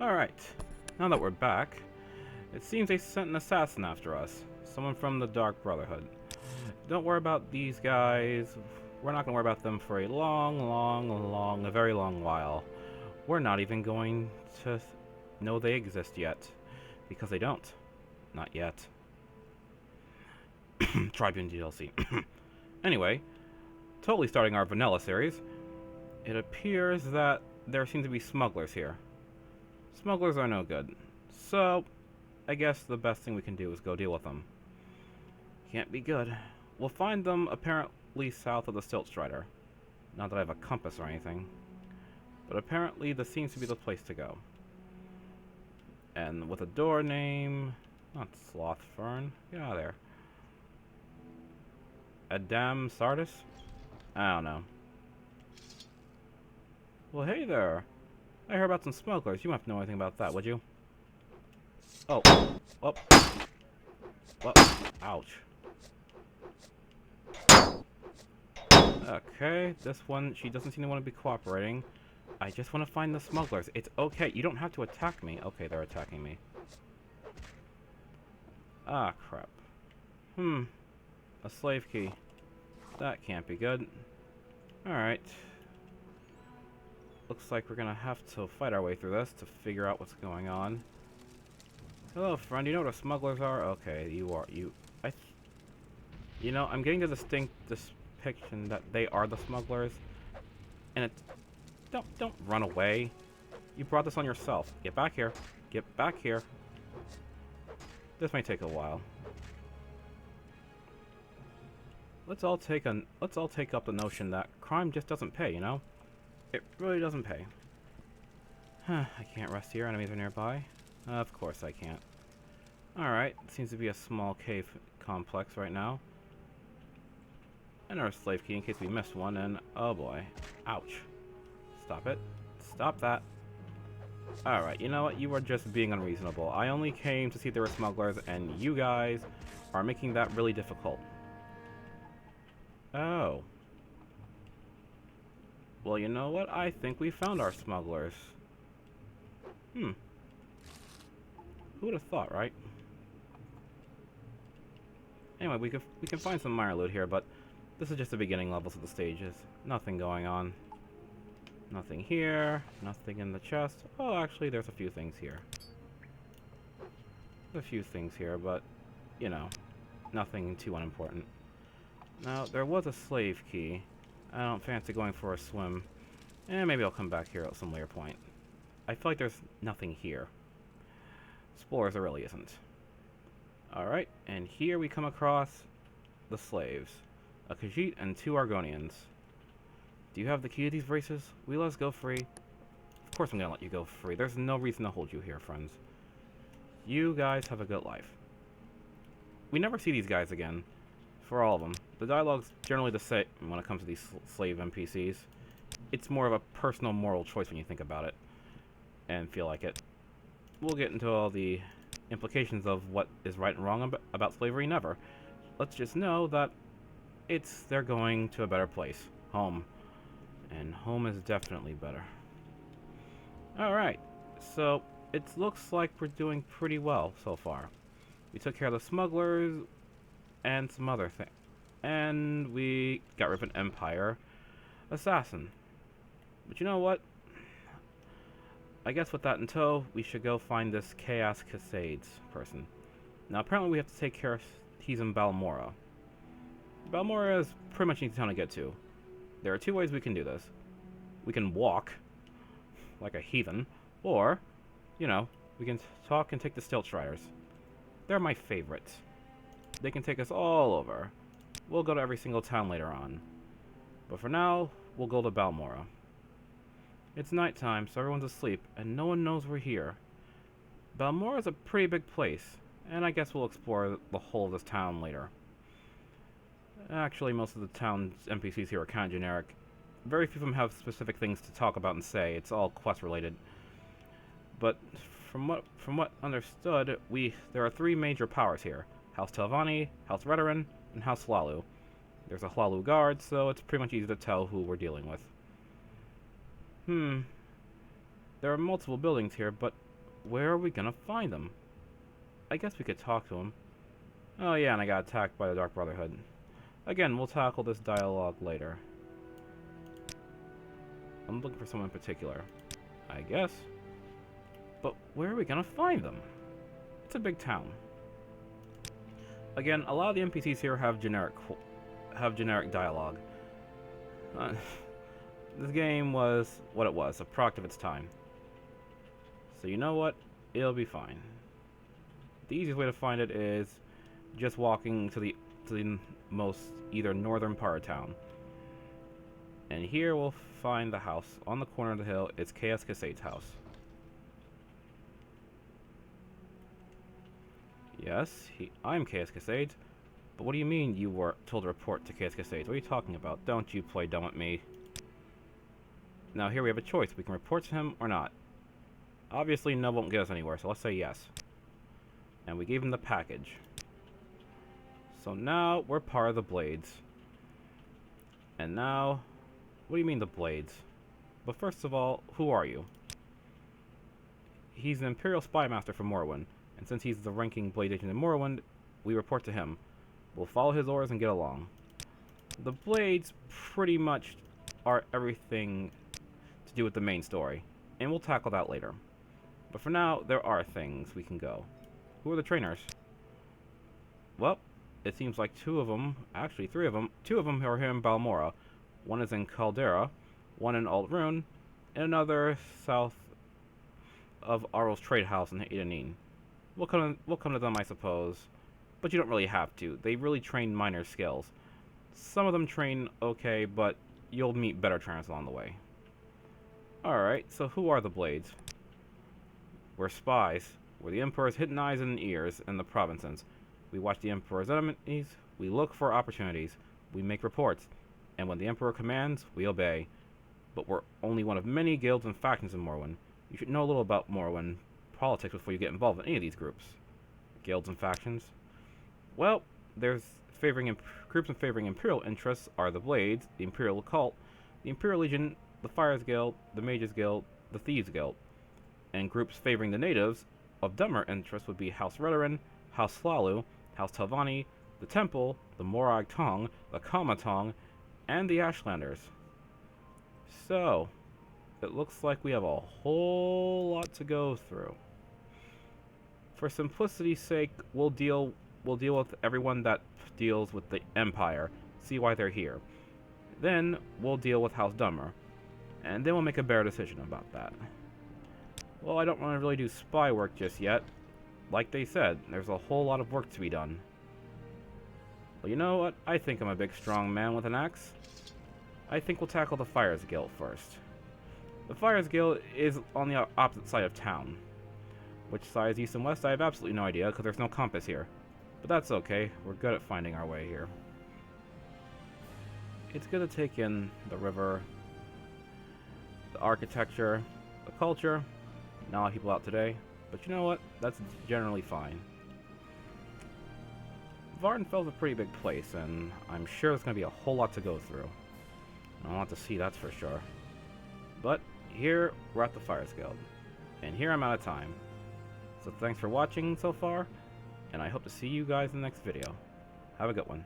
Alright, now that we're back, it seems they sent an assassin after us. Someone from the Dark Brotherhood. Don't worry about these guys. We're not going to worry about them for a a very long while. We're not even going to know they exist yet. Because they don't. Not yet. Tribune DLC. Anyway, totally starting our vanilla series. It appears that there seem to be smugglers here. Smugglers are no good. So, I guess the best thing we can do is go deal with them. Can't be good. We'll find them apparently south of the Stilt Strider. Not that I have a compass or anything. But apparently this seems to be the place to go. And with a door name... Not Sloth Fern. Get out of there. Adam Sardis? I don't know. Well, hey there. I heard about some smugglers. You might know anything about that, would you? Oh. Oh. Well, ouch. Okay, this one, she doesn't seem to want to be cooperating. I just want to find the smugglers. It's okay. You don't have to attack me. Okay, they're attacking me. Ah, crap. A slave key. That can't be good. Alright. Looks like we're gonna have to fight our way through this to figure out what's going on. Hello, friend. You know what smugglers are? Okay, you are. You know, I'm getting the distinct depiction that they are the smugglers. And it... Don't run away. You brought this on yourself. Get back here. Get back here. This may take a while. Let's all take up the notion that crime just doesn't pay, you know? It really doesn't pay. I can't rest here. Enemies are nearby. Of course I can't. Alright, seems to be a small cave complex right now. Another slave key in case we missed one, and oh boy. Ouch. Stop it. Stop that. Alright, you know what? You are just being unreasonable. I only came to see if there were smugglers, and you guys are making that really difficult. Oh. Well, you know what? I think we found our smugglers. Who would have thought, right? Anyway, we can find some minor loot here, but this is just the beginning levels of the stages. Nothing going on. Nothing here. Nothing in the chest. Oh, actually, there's a few things here. A few things here, but, you know, nothing too unimportant. Now, there was a slave key. I don't fancy going for a swim. And maybe I'll come back here at some later point. I feel like there's nothing here. Explorers, there really isn't. Alright, and here we come across the slaves. A Khajiit and 2 Argonians. Do you have the key to these races? Will you let us go free? Of course I'm gonna let you go free. There's no reason to hold you here, friends. You guys have a good life. We never see these guys again. For all of them. The dialogue's generally the same when it comes to these slave NPCs. It's more of a personal moral choice when you think about it. And feel like it. We'll get into all the implications of what is right and wrong about slavery never. Let's just know that they're going to a better place. Home. And home is definitely better. Alright. So, it looks like we're doing pretty well so far. We took care of the smugglers and some other thing. And we got rid of an Empire assassin. But you know what? I guess with that in tow, we should go find this Caius Casades person. Now, apparently we have to take care of... He's in Balmora. Balmora is pretty much an easy town to get to. There are 2 ways we can do this. We can walk, like a heathen, or, you know, we can talk and take the Stilt Striders. They're my favorites. They can take us all over. We'll go to every single town later on. But for now, we'll go to Balmora. It's nighttime, so everyone's asleep, and no one knows we're here. Balmora is a pretty big place, and I guess we'll explore the whole of this town later. Actually, most of the town's NPCs here are kind of generic. Very few of them have specific things to talk about and say. It's all quest-related. But from what understood, there are 3 major powers here. House Telvanni, House Redoran, and House Hlalu. There's a Hlalu guard, so it's pretty much easy to tell who we're dealing with. There are multiple buildings here, but where are we gonna find them? I guess we could talk to them. Oh yeah, and I got attacked by the Dark Brotherhood. Again, we'll tackle this dialogue later. I'm looking for someone in particular, I guess. But where are we gonna find them? It's a big town. Again, a lot of the NPCs here have generic dialogue. This game was what it was, a product of its time. So you know what? It'll be fine. The easiest way to find it is just walking to the most either northern part of town. And here we'll find the house on the corner of the hill. It's Caius Casades' house. Yes, I'm Caius Casades. But what do you mean you were told to report to Caius Casades? What are you talking about? Don't you play dumb with me. Now here we have a choice. We can report to him or not. Obviously no won't get us anywhere, so let's say yes. And we gave him the package. So now we're part of the Blades. And now, what do you mean the Blades? But first of all, who are you? He's an Imperial Spy Master from Morrowind, and since he's the ranking Blade agent in Morrowind, we report to him. We'll follow his orders and get along. The Blades pretty much are everything to do with the main story, and we'll tackle that later. But for now, there are things we can go. Who are the trainers? Well, it seems like two of them are here in Balmora. One is in Caldera, one in Altrune, and another south of Arl's Trade House in Edenine. We'll come to them, I suppose, but you don't really have to. They really train minor skills. Some of them train okay, but you'll meet better trainers along the way. Alright, so who are the Blades? We're spies. We're the Emperor's hidden eyes and ears in the provinces. We watch the Emperor's enemies, we look for opportunities, we make reports, and when the Emperor commands, we obey. But we're only one of many guilds and factions in Morrowind. You should know a little about Morrowind politics before you get involved in any of these groups. Guilds and factions? Well, there's groups in favoring Imperial interests are the Blades, the Imperial Occult, the Imperial Legion, the Fires Guild, the Mages Guild, the Thieves Guild. And groups favoring the natives of dumber interests would be House Redoran, House Slalu, House Telvanni, the Temple, the Morag Tong, the Kama Tong, and the Ashlanders. So, it looks like we have a whole lot to go through. For simplicity's sake, we'll deal with everyone that deals with the Empire, see why they're here. Then, we'll deal with House Dummer, and then we'll make a better decision about that. Well, I don't want to really do spy work just yet. Like they said, there's a whole lot of work to be done. Well, you know what? I think I'm a big strong man with an axe. I think we'll tackle the Fires Guild first. The Fires Guild is on the opposite side of town. Which side is east and west, I have absolutely no idea, because there's no compass here. But that's okay, we're good at finding our way here. It's good to take in the river, the architecture, the culture. Not a lot of people out today, but you know what? That's generally fine. Vardenfell's a pretty big place, and I'm sure there's going to be a whole lot to go through. I want to see, that's for sure. But here, we're at the Fires Guild, and here I'm out of time. So thanks for watching so far, and I hope to see you guys in the next video. Have a good one.